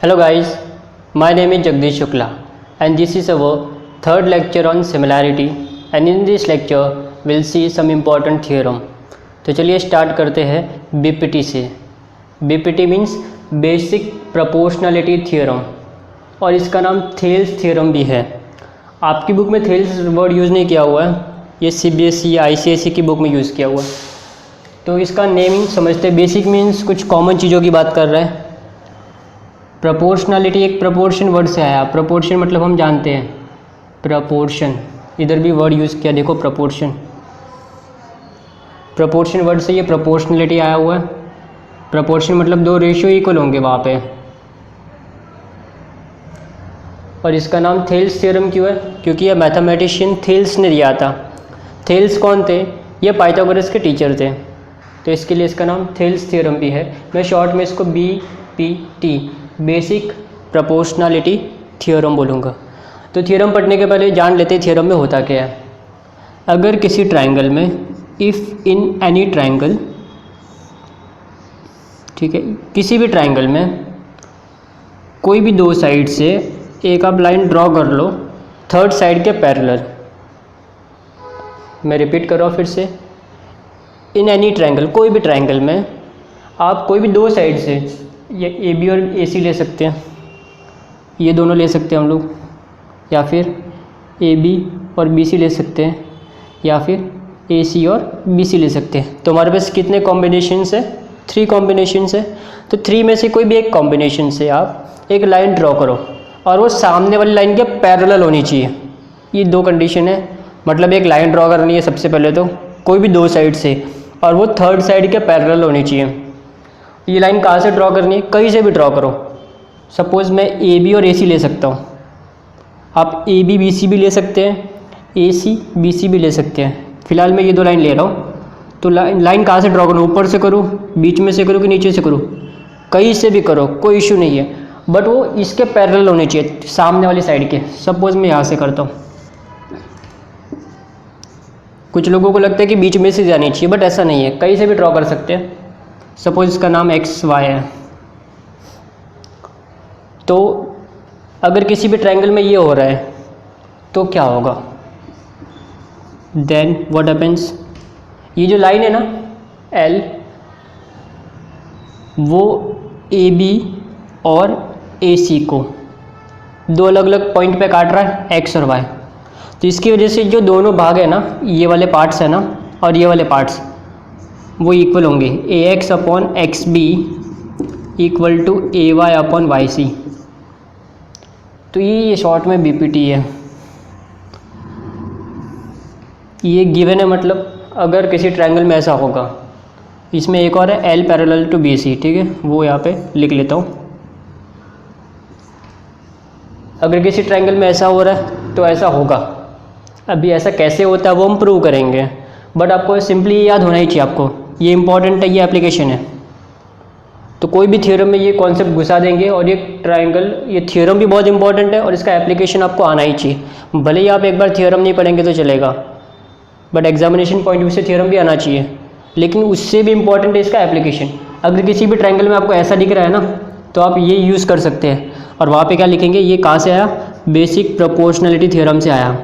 Hello guys, my name is Jagdish Shukla and this is our third lecture on similarity and in this lecture we'll see some important theorem. तो चलिए start करते हैं BPT से. BPT means basic proportionality theorem और इसका नाम Thales theorem भी है. आपकी बुक में थेल्स वर्ड यूज़ नहीं किया हुआ है, ये सीबीएसई या आईसीएसई की बुक में यूज़ किया हुआ है. तो इसका नेमिंग समझते हैं. बेसिक मीन्स कुछ कॉमन चीज़ों की बात कर रहे हैं. प्रोपोर्शनलिटी एक प्रोपोर्शन वर्ड से आया. प्रोपोर्शन मतलब हम जानते हैं प्रोपोर्शन, इधर भी वर्ड यूज़ किया देखो प्रोपोर्शन. प्रोपोर्शन वर्ड से ये प्रोपोर्शनलिटी आया हुआ है. प्रोपोर्शन मतलब दो रेशियो इक्वल होंगे वहाँ पे. और इसका नाम थेल्स थ्योरम क्यों है? क्योंकि ये मैथमेटिशियन थेल्स ने दिया था. थेल्स कौन थे? ये पाइथागोरस के टीचर थे, तो इसके लिए इसका नाम थेल्स थ्योरम भी है. मैं शॉर्ट में इसको BPT बेसिक प्रोपोर्शनलिटी थ्योरम बोलूँगा. तो थ्योरम पढ़ने के पहले जान लेते हैं थ्योरम में होता क्या है. अगर किसी ट्रायंगल में, इफ़ इन एनी ट्रायंगल, ठीक है, किसी भी ट्रायंगल में कोई भी दो साइड से एक आप लाइन ड्रॉ कर लो थर्ड साइड के पैरेलल. मैं रिपीट कर रहा हूँ फिर से. इन एनी ट्रायंगल, कोई भी ट्रायंगल में आप कोई भी दो साइड से, ये AB और AC ले सकते हैं, ये दोनों ले सकते हैं हम लोग, या फिर AB और BC ले सकते हैं, या फिर AC और BC ले सकते हैं. तो हमारे पास कितने कॉम्बिनेशंस है? 3 कॉम्बिनेशंस है. तो 3 में से कोई भी एक कॉम्बिनेशन से आप एक लाइन ड्रॉ करो और वो सामने वाली लाइन के पैरेलल होनी चाहिए. ये 2 कंडीशन है. मतलब एक लाइन ड्रॉ करनी है सबसे पहले तो कोई भी दो साइड से, और वो थर्ड साइड के पैरेलल होनी चाहिए. ये लाइन कहाँ से ड्रॉ करनी है? कहीं से भी ड्रॉ करो. सपोज़ मैं AB और AC ले सकता हूँ. आप AB BC भी ले सकते हैं, AC BC भी ले सकते हैं. फिलहाल मैं ये 2 लाइन ले रहा हूँ. तो लाइन कहाँ से ड्रॉ करूँ? ऊपर से करूँ, बीच में से करूँ कि नीचे से करूँ? कहीं से भी करो, कोई इशू नहीं है, बट वो इसके पैरेलल होने चाहिए सामने वाली साइड के. सपोज़ मैं यहाँ से करता हूँ. कुछ लोगों को लगता है कि बीच में से जानी चाहिए, बट ऐसा नहीं है, कहीं से भी ड्रॉ कर सकते हैं. सपोज इसका नाम XY है. तो अगर किसी भी ट्रायंगल में ये हो रहा है तो क्या होगा? Then what happens? ये जो लाइन है ना L, वो AB और AC को 2 अलग अलग पॉइंट पे काट रहा है, X और Y. तो इसकी वजह से जो दोनों भाग है ना, ये वाले पार्ट्स है ना और ये वाले पार्ट्स, वो इक्वल होंगे. AX upon XB equal to AY upon YC. तो ये शॉर्ट में BPT है. ये गिवन है. मतलब अगर किसी ट्रायंगल में ऐसा होगा, इसमें एक और है L पैरेलल टू BC, ठीक है, वो यहाँ पे लिख लेता हूँ. अगर किसी ट्रायंगल में ऐसा हो रहा है तो ऐसा होगा. अभी ऐसा कैसे होता है वो हम प्रूव करेंगे, बट आपको सिंपली याद होना ही चाहिए. आपको ये इंपॉर्टेंट है, ये एप्लीकेशन है. तो कोई भी थ्योरम में ये कॉन्सेप्ट घुसा देंगे. और ये ट्रायंगल, ये थ्योरम भी बहुत इंपॉर्टेंट है और इसका एप्लीकेशन आपको आना ही चाहिए. भले ही आप एक बार थ्योरम नहीं पढ़ेंगे तो चलेगा, बट एग्जामिनेशन पॉइंट व्यू से थ्योरम भी आना चाहिए. लेकिन उससे भी इम्पॉर्टेंट है इसका एप्लीकेशन. अगर किसी भी ट्रायंगल में आपको ऐसा दिख रहा है ना, तो आप ये यूज़ कर सकते हैं. और वहाँ पे क्या लिखेंगे? ये कहाँ से आया? बेसिक प्रोपोर्शनलिटी थ्योरम से आया.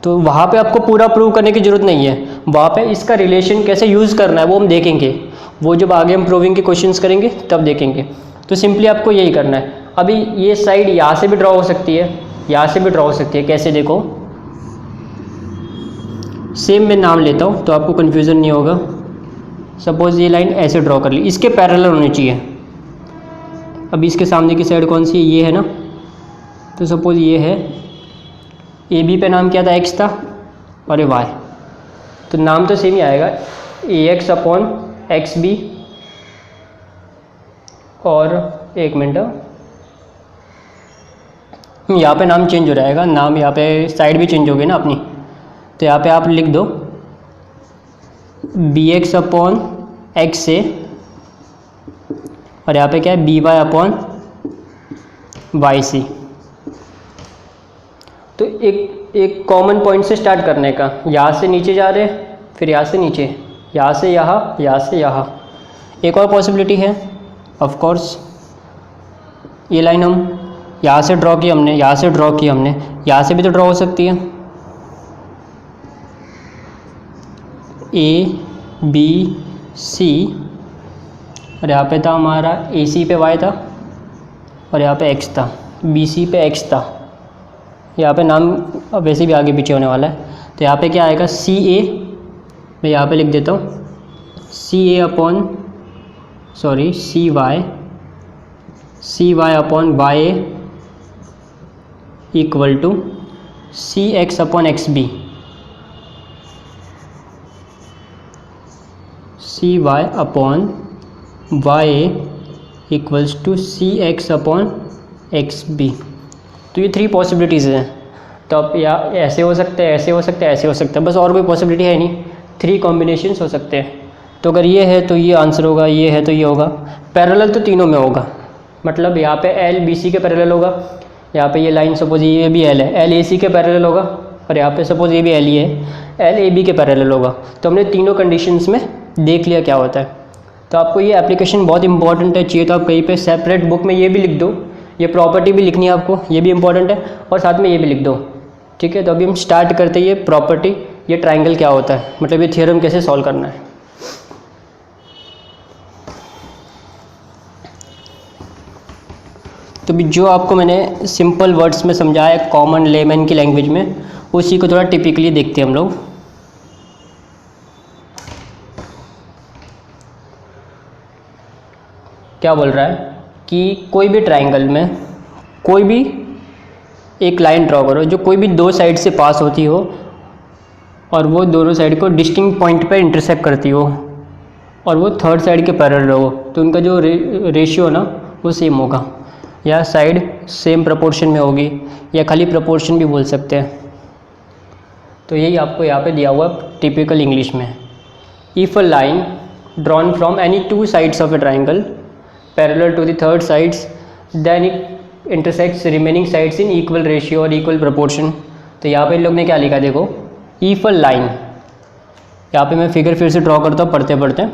तो वहाँ पे आपको पूरा प्रूव करने की ज़रूरत नहीं है. वहाँ पे इसका रिलेशन कैसे यूज़ करना है वो हम देखेंगे. वो जब आगे हम प्रूविंग के क्वेश्चंस करेंगे तब देखेंगे. तो सिंपली आपको यही करना है. अभी ये साइड यहाँ से भी ड्रॉ हो सकती है, यहाँ से भी ड्रॉ हो सकती है. कैसे? देखो, सेम मैं नाम लेता हूँ तो आपको कन्फ्यूज़न नहीं होगा. सपोज़ ये लाइन ऐसे ड्रॉ कर ली, इसके पैरेलल होनी चाहिए. अभी इसके सामने की साइड कौन सी है? ये है ना. तो सपोज़ ये है, AB पे नाम क्या था? X था, और ये Y. तो नाम तो सेम ही आएगा, AX अपॉन XB. और एक मिनट, यहाँ पे नाम चेंज हो जाएगा. नाम यहाँ पे साइड भी चेंज हो गई ना अपनी. तो यहाँ पे आप लिख दो BX अपॉन XA, और यहाँ पे क्या है? BY upon YC. तो एक कॉमन पॉइंट से स्टार्ट करने का. यहाँ से नीचे जा रहे हैं, फिर यहाँ से नीचे, यहाँ से यहाँ, यहाँ से यहाँ. एक और पॉसिबिलिटी है ऑफ कोर्स, ये लाइन हम यहाँ से ड्रॉ की हमने, यहाँ से ड्रॉ की हमने, यहाँ से भी तो ड्रॉ हो सकती है। ए बी सी, और यहाँ पे था हमारा ए सी पे वाई था और यहाँ पे एक्स था, बी सी पे एक्स था। यहाँ पे नाम अब वैसे भी आगे पीछे होने वाला है, तो यहाँ पे क्या आएगा सी ए, मैं यहाँ पे लिख देता हूँ C A upon sorry C Y upon Y A equal to C X upon X B, C Y upon Y A equals to C X upon X B. तो ये 3 पॉसिबिलिटीज़ हैं। तो अब या ऐसे हो सकते हैं, ऐसे हो सकते हैं, ऐसे हो सकते हैं, बस और कोई पॉसिबिलिटी है नहीं, 3 कॉम्बिनेशंस हो सकते हैं। तो अगर ये है तो ये आंसर होगा, ये है तो ये होगा। पैरेलल तो तीनों में होगा, मतलब यहाँ पे एल बी सी के पैरेलल होगा, यहाँ पे ये लाइन सपोज ये भी एल है, एल ए सी के पैरेलल होगा, और यहाँ पे सपोज ये भी एल ही है, एल ए बी के पैरेलल होगा। तो हमने तीनों कंडीशंस में देख लिया क्या होता है। तो आपको ये एप्लीकेशन बहुत इंपॉर्टेंट है, चाहिए तो आप कहीं पे सेपरेट बुक में ये भी लिख दो, ये प्रॉपर्टी भी लिखनी है आपको, ये भी इंपॉर्टेंट है, और साथ में ये भी लिख दो, ठीक है। तो अभी हम स्टार्ट करते हैं ये प्रॉपर्टी, ये ट्राइंगल क्या होता है, मतलब ये थ्योरम कैसे सॉल्व करना है। तो भी जो आपको मैंने सिंपल वर्ड्स में समझाया कॉमन लेमैन की लैंग्वेज में, उसी को थोड़ा टिपिकली देखते हैं हम लोग। क्या बोल रहा है कि कोई भी ट्राइंगल में कोई भी एक लाइन ड्रॉ करो जो कोई भी 2 साइड से पास होती हो और वो दोनों साइड को डिस्टिंक्ट पॉइंट पर इंटरसेक्ट करती हो और वो थर्ड साइड के पैरेलल हो, तो उनका जो रेशियो ना वो सेम होगा, या साइड सेम प्रपोर्शन में होगी, या खाली प्रपोर्शन भी बोल सकते हैं। तो यही आपको यहाँ पे दिया हुआ टिपिकल इंग्लिश में। If a line drawn from any 2 sides of a triangle parallel to the third sides then it intersects remaining sides in equal ratio और इक्वल प्रपोर्शन। तो यहाँ पे इन लोग ने क्या लिखा, देखो इफ़ अ लाइन, यहाँ पे मैं फिगर फिर से ड्रॉ करता हूँ पढ़ते पढ़ते।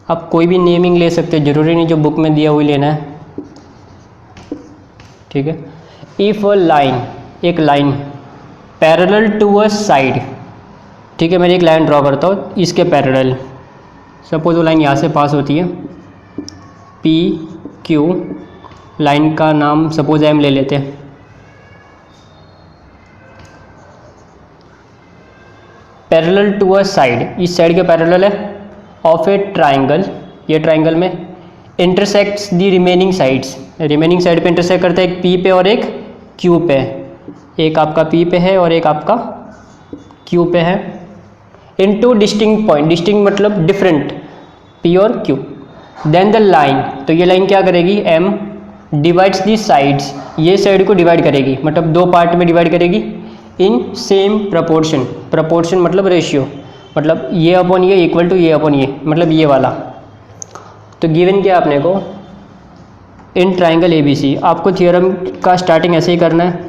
आप कोई भी नेमिंग ले सकते हैं, ज़रूरी नहीं जो बुक में दिया हुई लेना है, ठीक है। इफ़ अ लाइन, एक line parallel to a side, ठीक है। मैं एक लाइन ड्रॉ करता हूँ इसके पैरेलल, सपोज वो लाइन यहाँ से पास होती है, पी क्यू, लाइन का नाम सपोज एम ले लेते हैं। पैरेलल टू अ साइड, इस साइड के पैरेलल है ऑफ ए ट्राइंगल, ये ट्राइंगल में intersects the remaining sides, remaining side पे इंटरसेक्ट करता है, एक पी पे और एक क्यू पे, एक आपका पी पे है और एक आपका क्यू पे है, इनटू डिस्टिंक्ट पॉइंट, डिस्टिंक्ट मतलब डिफरेंट, पी और क्यू। देन द लाइन, तो ये लाइन क्या करेगी, एम डिवाइड्स दी साइड्स, ये साइड को डिवाइड करेगी, मतलब 2 पार्ट में डिवाइड करेगी, इन सेम प्रपोर्शन, प्रपोर्शन मतलब रेशियो, मतलब ये अपॉन ये इक्वल टू ये अपॉन ये, मतलब ये वाला। तो गिवन क्या आपने को इन ट्राइंगल एबीसी, आपको थ्योरम का स्टार्टिंग ऐसे ही करना है।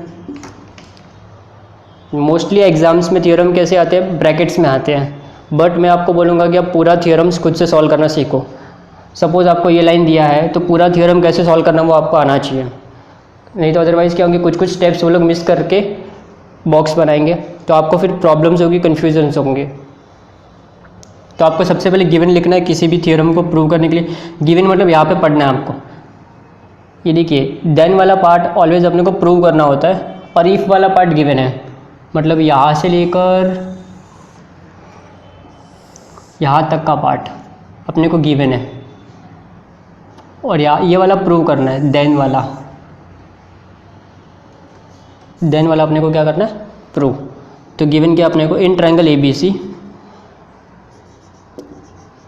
मोस्टली एग्जाम्स में थ्योरम कैसे आते हैं, ब्रैकेट्स में आते हैं, बट मैं आपको बोलूँगा कि आप पूरा थ्योरम्स खुद से सॉल्व करना सीखो। सपोज़ आपको ये लाइन दिया है तो पूरा थ्योरम कैसे सॉल्व करना वो आपको आना चाहिए, नहीं तो अदरवाइज़ क्या होंगे, कुछ स्टेप्स वो लोग मिस करके बॉक्स बनाएंगे, तो आपको फिर प्रॉब्लम्स होगी, कन्फ्यूजन्स होंगे। तो आपको सबसे पहले गिवन लिखना है किसी भी थ्योरम को प्रूव करने के लिए। गिवन मतलब यहाँ पे पढ़ना है आपको, ये देखिए देन वाला पार्ट ऑलवेज अपने को प्रूव करना होता है, और इफ़ वाला पार्ट गिवन है, मतलब यहाँ से लेकर यहाँ तक का पार्ट अपने को गिवन है, और ये वाला प्रूव करना है, देन वाला अपने को क्या करना है, प्रूव। तो गिवन क्या अपने को in triangle ABC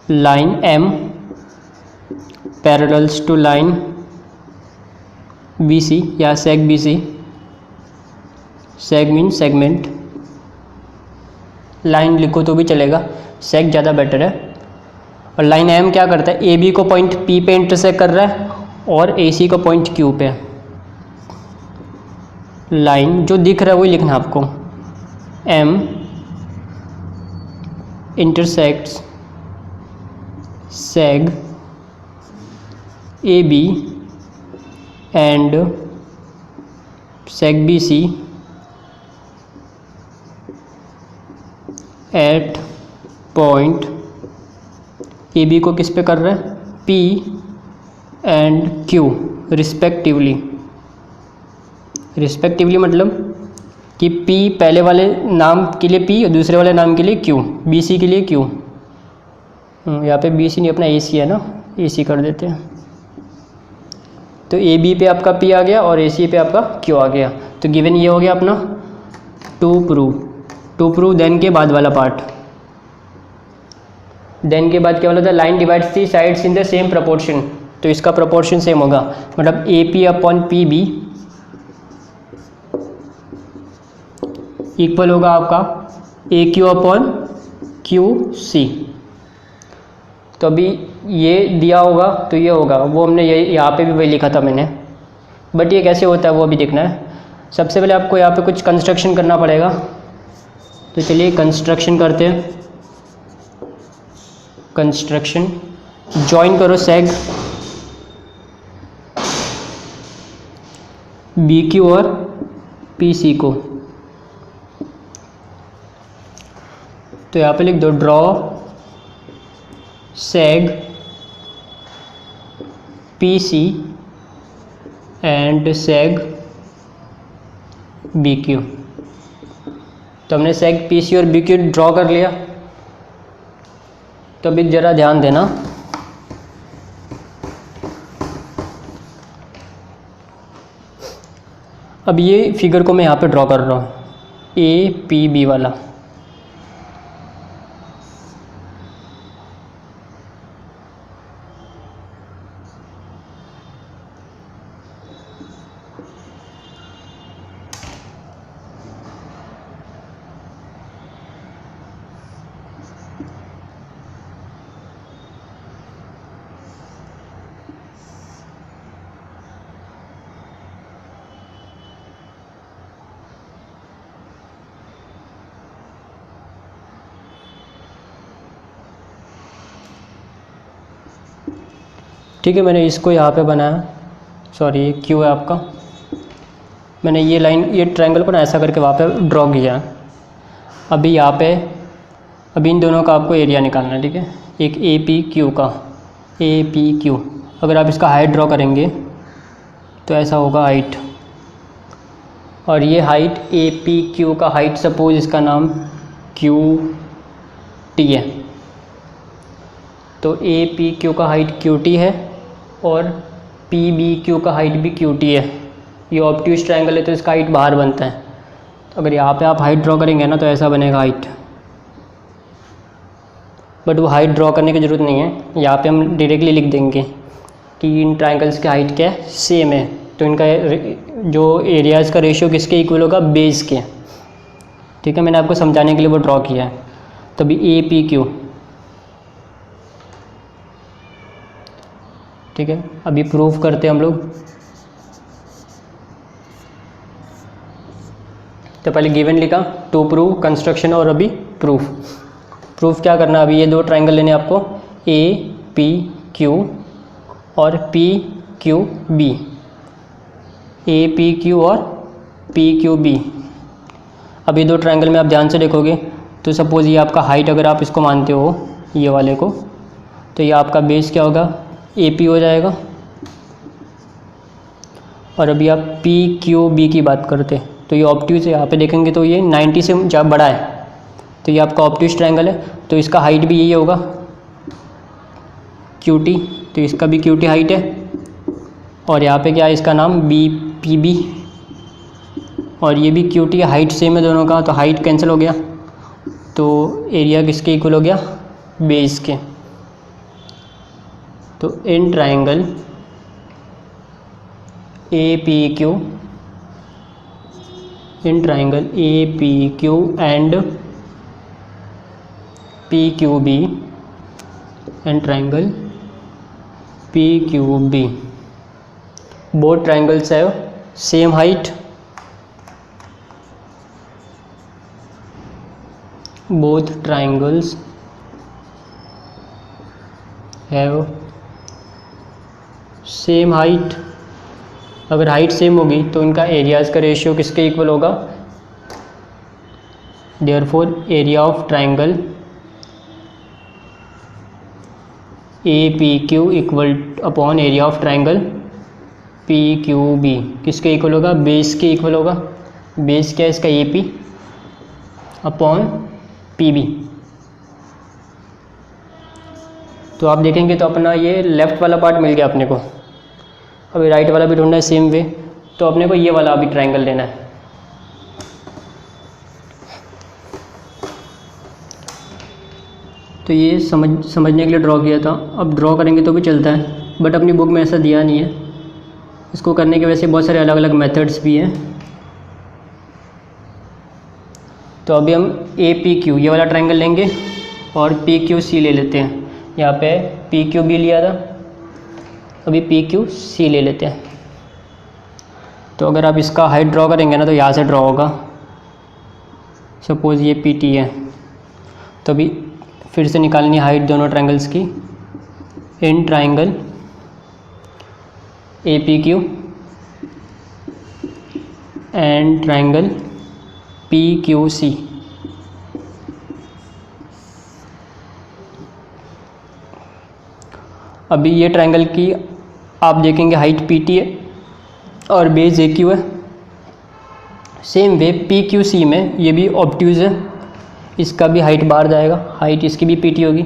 line M parallels to line BC या seg BC, seg mean segment, line लिखो तो भी चलेगा, सेग ज़्यादा बेटर है। और लाइन एम क्या करता है, ए बी को पॉइंट पी पे इंटरसेक्ट कर रहा है और ए सी को पॉइंट क्यू पे। लाइन जो दिख रहा है वही लिखना आपको, M intersects seg AB and sec BC at point AB को किस पे कर रहा है, P एंड Q रिस्पेक्टिवली मतलब कि P पहले वाले नाम के लिए P और दूसरे वाले नाम के लिए Q, BC के लिए Q। यहाँ पे BC नहीं, अपना AC है ना, AC कर देते हैं। तो AB पे आपका P आ गया और AC पे आपका Q आ गया। तो गिवन ये हो गया अपना टू प्रूव देन के बाद वाला पार्ट। देन के बाद क्या बोला था, line divides the sides in the same proportion. तो इसका प्रपोर्शन सेम होगा, मतलब AP अपॉन PB इक्वल होगा आपका AQ अपॉन QC। तो अभी ये दिया होगा तो ये होगा, वो हमने ये यहाँ पे भी वही लिखा था मैंने, बट ये कैसे होता है वो अभी देखना है। सबसे पहले आपको यहाँ पे कुछ कंस्ट्रक्शन करना पड़ेगा। तो चलिए कंस्ट्रक्शन करते हैं। कंस्ट्रक्शन जॉइन करो सेग BQ और PC को। तो यहाँ पे लिख दो ड्रॉ सेग PC एंड सेग BQ। तो हमने सेग PC और BQ ड्रॉ कर लिया। तो अभी ज़रा ध्यान देना, अब ये फिगर को मैं यहाँ पे ड्रॉ कर रहा हूँ, APB वाला। ठीक है, मैंने इसको यहाँ पे बनाया, सॉरी ये क्यू है आपका। मैंने ये लाइन, ये ट्रायंगल को ना ऐसा करके वहाँ पे ड्रॉ किया। अभी यहाँ पे, अभी इन दोनों का आपको एरिया निकालना है, ठीक है। एक APQ का, APQ अगर आप इसका हाइट ड्रॉ करेंगे तो ऐसा होगा हाइट, और ये हाइट APQ का हाइट, सपोज इसका नाम QT है। तो APQ का हाइट QT है और PBQ का हाइट भी QT है। ये ऑब्ट्यूज ट्रायंगल है तो इसका हाइट बाहर बनता है। तो अगर यहाँ पे आप हाइट ड्रॉ करेंगे ना तो ऐसा बनेगा हाइट, बट वो हाइट ड्रॉ करने की ज़रूरत नहीं है। यहाँ पे हम डायरेक्टली लिख देंगे कि इन ट्रायंगल्स की हाइट क्या है, सेम है। तो इनका जो एरियाज़ का रेशियो किसके इक्वल होगा, बेस के। ठीक है, मैंने आपको समझाने के लिए वो ड्रॉ किया है। तो अभी APQ, ठीक है, अभी प्रूफ करते हैं हम लोग। तो पहले गिवन लिखा, टू प्रूव कंस्ट्रक्शन, और अभी प्रूफ क्या करना है। अभी ये दो ट्रायंगल लेने आपको, APQ और PQB, APQ और PQB। अब ये दो ट्रायंगल में आप ध्यान से देखोगे तो सपोज ये आपका हाइट, अगर आप इसको मानते हो ये वाले को, तो ये आपका बेस क्या होगा, AP हो जाएगा। और अभी आप PQB की बात करते तो ये ऑब्ट्यूज है, यहाँ पे देखेंगे तो ये 90 से ज़्यादा बड़ा है, तो ये आपका ऑब्ट्यूज ट्रायंगल है, तो इसका हाइट भी यही होगा QT। तो इसका भी QT हाइट है, और यहाँ पे क्या है, इसका नाम BPB, और ये भी QT हाइट सेम है दोनों का। तो हाइट कैंसिल हो गया, तो एरिया किसके इक्वल हो गया, बेस के। तो in triangle APQ, in triangle APQ and PQB, and triangle PQB, both triangles have same height, both triangles have same height, अगर हाइट सेम होगी तो इनका एरियाज़ का रेशियो किसके इक्वल होगा, therefore area of triangle APQ equal upon area of triangle PQB किसके equal होगा, base के इक्वल होगा। बेस क्या है इसका, AP अपॉन PB। तो आप देखेंगे तो अपना ये लेफ़्ट वाला पार्ट मिल गया अपने को। अभी राइट वाला भी ढूंढना है सेम वे, तो अपने को ये वाला अभी ट्राइंगल लेना है। तो ये समझने के लिए ड्रॉ किया था, अब ड्रॉ करेंगे तो भी चलता है, बट अपनी बुक में ऐसा दिया नहीं है। इसको करने के वैसे बहुत सारे अलग अलग मेथड्स भी हैं। तो अभी हम APQ ये वाला ट्राइंगल लेंगे और PQC ले लेते हैं। यहाँ पे PQB लिया था, अभी PQC ले लेते हैं। तो अगर आप इसका हाइट ड्रॉ करेंगे ना तो यहाँ से ड्रॉ होगा। सपोज़ ये PT है, तो अभी फिर से निकालनी हाइट दोनों ट्रायंगल्स की। In triangle APQ and triangle PQC। अभी ये ट्रायंगल की आप देखेंगे हाइट PT है और बेस AQ है। सेम वे PQC में ये भी ऑब्ट्यूज़ है, इसका भी हाइट बाहर जाएगा, हाइट इसकी भी PT होगी।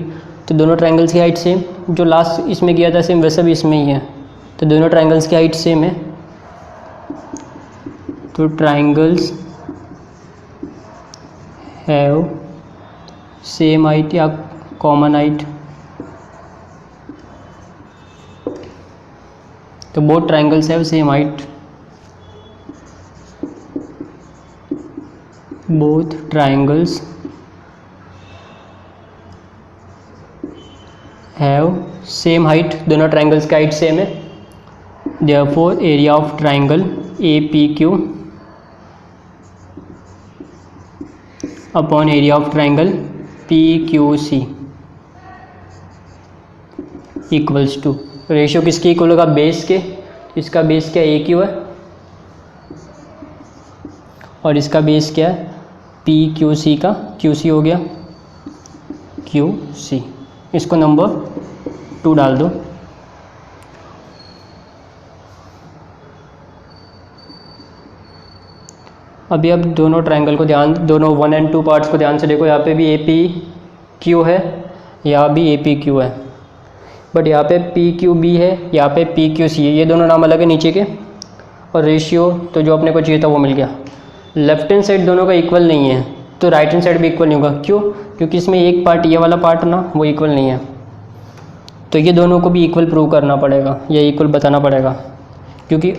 तो दोनों ट्रायंगल्स की हाइट सेम, जो लास्ट इसमें किया था सेम वैसा भी इसमें ही है। तो दोनों ट्रायंगल्स की हाइट सेम है। तो ट्रायंगल्स हैव सेम हाइट या कॉमन हाइट। तो both triangles have same height, both triangles have same height, दोनों ट्रायंगल्स की हाइट सेम है। Therefore area of triangle APQ upon area of triangle PQC equals to, ratio किसके equal होगा, base के। इसका base क्या AQ है और इसका बेस क्या है PQC का, QC हो गया QC। इसको नंबर 2 डाल दो। अभी अब दोनों ट्रायंगल को दोनों 1 और 2 पार्ट्स को ध्यान से देखो। यहाँ पे भी APQ है, यहाँ भी APQ है, बट यहाँ पे PQB है, यहाँ पे PQC है। ये दोनों नाम अलग है नीचे के, और रेशियो तो जो अपने को चाहिए था वो मिल गया। लेफ्ट हैंड साइड दोनों का इक्वल नहीं है, तो राइट हैंड साइड भी इक्वल नहीं होगा। क्यों? क्योंकि इसमें एक पार्ट ये वाला पार्ट ना वो इक्वल नहीं है, तो ये दोनों को भी इक्वल प्रूव करना पड़ेगा, ये इक्वल बताना पड़ेगा। क्योंकि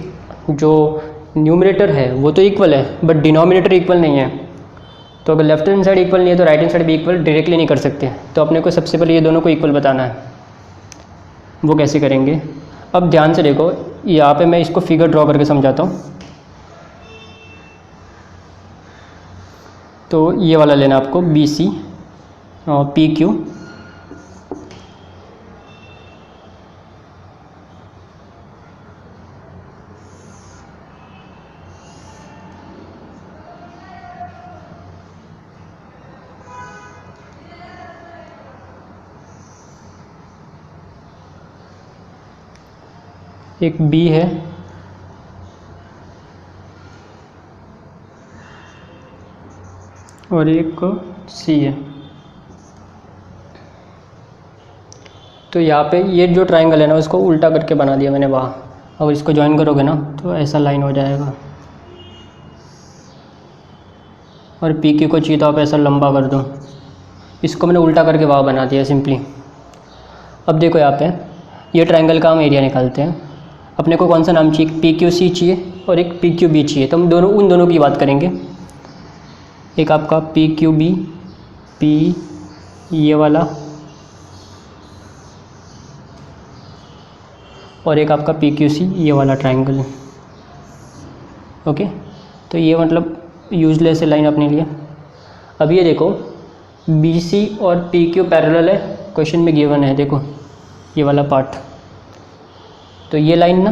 जो न्यूमरेटर है वो तो इक्वल है, बट डिनोमिनेटर इक्वल नहीं है। तो अगर लेफ्ट हैंड साइड इक्वल नहीं है तो राइट हैंड साइड भी इक्वल डायरेक्टली नहीं कर सकते। तो अपने को सबसे पहले ये दोनों को इक्वल बताना है। वो कैसे करेंगे, अब ध्यान से देखो। यहाँ पे मैं इसको फिगर ड्रॉ करके समझाता हूँ। तो ये वाला लेना आपको BC और PQ। एक B है और एक C है। तो यहाँ पे ये जो ट्रायंगल है ना उसको उल्टा करके बना दिया मैंने वहाँ। अगर इसको ज्वाइन करोगे ना तो ऐसा लाइन हो जाएगा, और PQ को चाहिए तो आप ऐसा लंबा कर दो। इसको मैंने उल्टा करके वहाँ बना दिया सिंपली। अब देखो यहाँ पे ये ट्रायंगल का हम एरिया निकालते हैं। अपने को कौन सा नाम चाहिए, PQC चाहिए और एक PQB चाहिए। तो हम उन दोनों की बात करेंगे। एक आपका PQB, P ये वाला, और एक आपका PQC ये वाला ट्रायंगल। ओके, तो ये मतलब यूजलेस है लाइन अपने लिए। अब ये देखो BC और PQ पैरेलल है, क्वेश्चन में गिवन है। देखो ये वाला पार्ट, तो ये लाइन ना,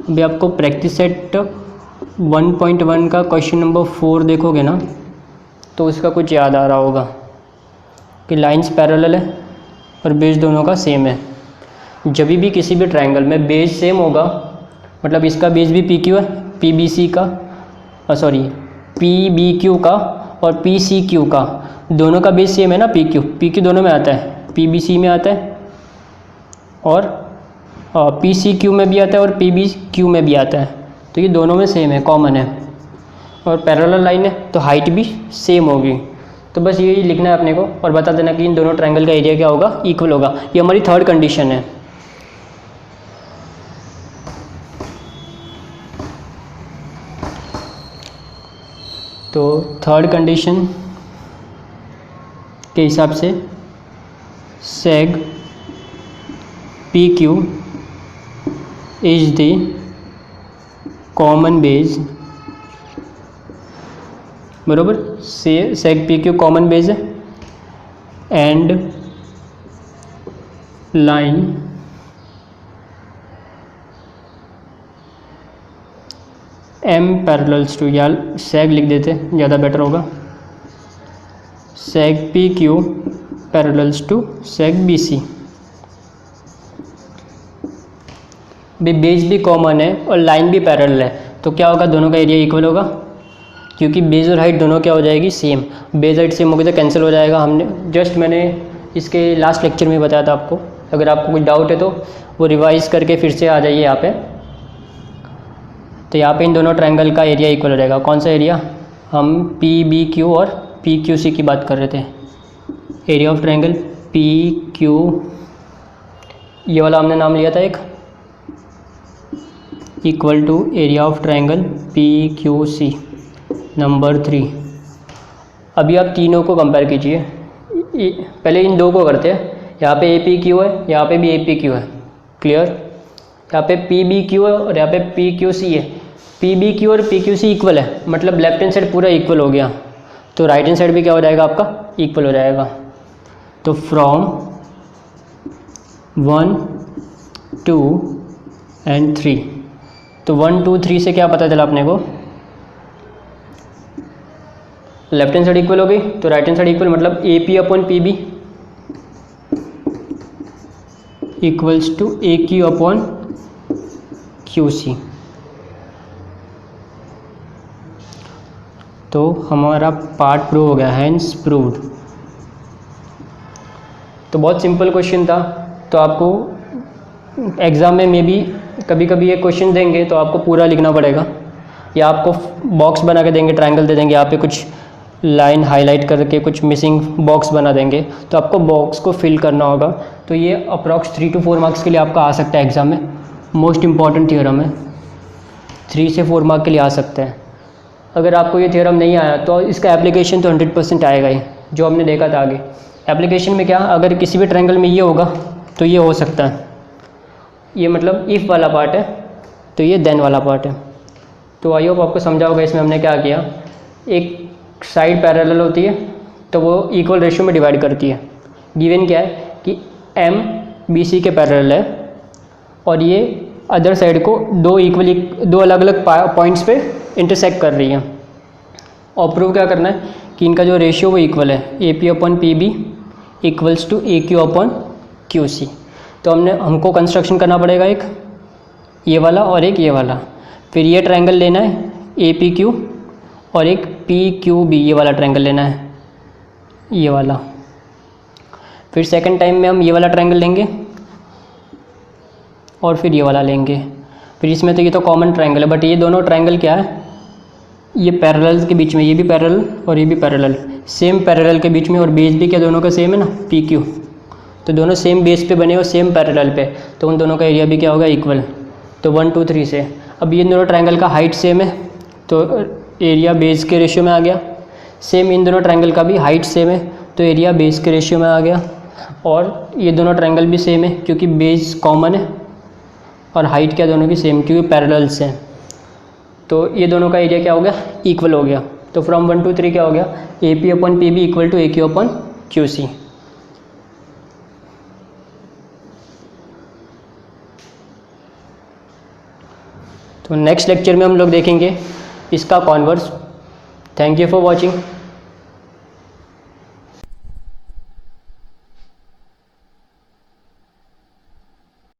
अभी आपको प्रैक्टिस सेट 1.1 का क्वेश्चन नंबर 4 देखोगे ना, तो उसका कुछ याद आ रहा होगा कि लाइंस पैरेलल है और बेस दोनों का सेम है। जब भी किसी भी ट्रायंगल में बेस सेम होगा, मतलब इसका बेस भी पी क्यू है, पी बी सी का, पी बी क्यू का और पी सी क्यू का, दोनों का बेस सेम है ना। पी क्यू दोनों में आता है, पी बी सी में आता है और पी सी क्यू में भी आता है और पी बी क्यू में भी आता है। तो ये दोनों में सेम है, कॉमन है और पैरेलल लाइन है तो हाइट भी सेम होगी। तो बस यही लिखना है अपने को और बता देना कि इन दोनों ट्रायंगल का एरिया क्या होगा, इक्वल होगा। ये हमारी थर्ड कंडीशन है। तो थर्ड कंडीशन के हिसाब से seg P Q is the common base, बरोबर, seg P Q common base है and line M parallels to, या सेग लिख देते ज़्यादा बेटर होगा, seg P Q parallels to seg B C. भी बेस भी कॉमन है और लाइन भी पैरेलल है तो क्या होगा, दोनों का एरिया इक्वल होगा, क्योंकि बेस और हाइट दोनों क्या हो जाएगी, सेम। बेस हाइट सेम होगी तो कैंसिल हो जाएगा। मैंने इसके लास्ट लेक्चर में बताया था आपको। अगर आपको कोई डाउट है तो वो रिवाइज करके फिर से आ जाइए यहाँ पे। तो यहाँ पे इन दोनों ट्रायंगल का एरिया इक्वल हो जाएगा। कौन सा एरिया, हम पी बी क्यू और पी क्यू सी की बात कर रहे थे। Area of triangle P Q, ये वाला हमने नाम लिया था एक, equal to area of triangle P Q C number 3। अभी आप तीनों को कंपेयर कीजिए। पहले इन दो को करते हैं। यहाँ पे ए पी क्यू है, यहाँ पे भी ए पी क्यू है, क्लियर। यहाँ पे पी बी क्यू है और यहाँ पे पी क्यू सी है। पी बी क्यू और पी क्यू सी इक्वल है, मतलब लेफ्ट हैंड साइड पूरा इक्वल हो गया, तो राइट हैंड साइड भी क्या हो जाएगा आपका, इक्वल हो जाएगा। तो फ्रॉम 1 2 एंड 3, तो 1 2 3 से क्या पता चला अपने को, लेफ्ट हैंड साइड इक्वल हो गई तो राइट हैंड साइड इक्वल, मतलब A P upon P B equals to A Q upon Q C. तो हमारा पार्ट प्रूव हो गया, हैंस प्रूव्ड। तो बहुत सिंपल क्वेश्चन था। तो आपको एग्ज़ाम में भी कभी कभी ये क्वेश्चन देंगे तो आपको पूरा लिखना पड़ेगा, या आपको बॉक्स बना के देंगे, ट्रायंगल दे देंगे, यहाँ पे कुछ लाइन हाईलाइट करके कुछ मिसिंग बॉक्स बना देंगे, तो आपको बॉक्स को फिल करना होगा। तो ये अप्रॉक्स 3 to 4 मार्क्स के लिए आपका आ सकता है एग्ज़ाम में। मोस्ट इम्पॉर्टेंट थ्योरम है, 3 से 4 मार्क के लिए आ सकता है। अगर आपको ये थ्योरम नहीं आया तो इसका एप्लीकेशन तो 100% आएगा ही, जो हमने देखा था आगे। एप्लीकेशन में क्या, अगर किसी भी ट्रायंगल में ये होगा तो ये हो सकता है, ये मतलब इफ़ वाला पार्ट है, तो ये देन वाला पार्ट है। तो आई होप आपको समझा होगा इसमें हमने क्या किया। एक साइड पैरेलल होती है तो वो इक्वल रेशियो में डिवाइड करती है। गिवन क्या है कि एम बी सी के पैरेलल है और ये अदर साइड को दो अलग अलग पॉइंट्स पे इंटरसेक्ट कर रही है। और प्रूव क्या करना है कि इनका जो रेशियो वो इक्वल है, A P upon P B equals to A Q upon Q C. तो हमको कंस्ट्रक्शन करना पड़ेगा, एक ये वाला और एक ये वाला। फिर ये ट्रायंगल लेना है ए पी क्यू और एक पी क्यू बी, ये वाला ट्रायंगल लेना है, ये वाला। फिर सेकंड टाइम में हम ये वाला ट्रायंगल लेंगे और फिर ये वाला लेंगे। फिर इसमें तो ये तो कॉमन ट्रायंगल है, बट ये दोनों ट्रायंगल क्या है, ये पैरेलल के बीच में, ये भी पैरेलल और ये भी पैरेलल, सेम पैरेलल के बीच में, और बेस भी क्या दोनों का सेम है ना, पी क्यू। तो दोनों सेम बेस पे बने और सेम पैरेलल पे, तो उन दोनों का एरिया भी क्या होगा, इक्वल। तो 1 2 3 से अब ये दोनों ट्रायंगल का हाइट सेम है तो एरिया बेस के रेशियो में आ गया। सेम इन दोनों ट्रायंगल का भी हाइट सेम है तो एरिया बेस के रेशियो में आ गया। और ये दोनों ट्रायंगल भी सेम है क्योंकि बेस कॉमन है और हाइट क्या दोनों की सेम, क्योंकि पैरेलल्स हैं। तो ये दोनों का एरिया क्या हो गया, इक्वल हो गया। तो फ्रॉम 1 2 3 क्या हो गया, A P upon P B equal to A Q upon Q C. तो नेक्स्ट लेक्चर में हम लोग देखेंगे इसका converse. Thank you for watching.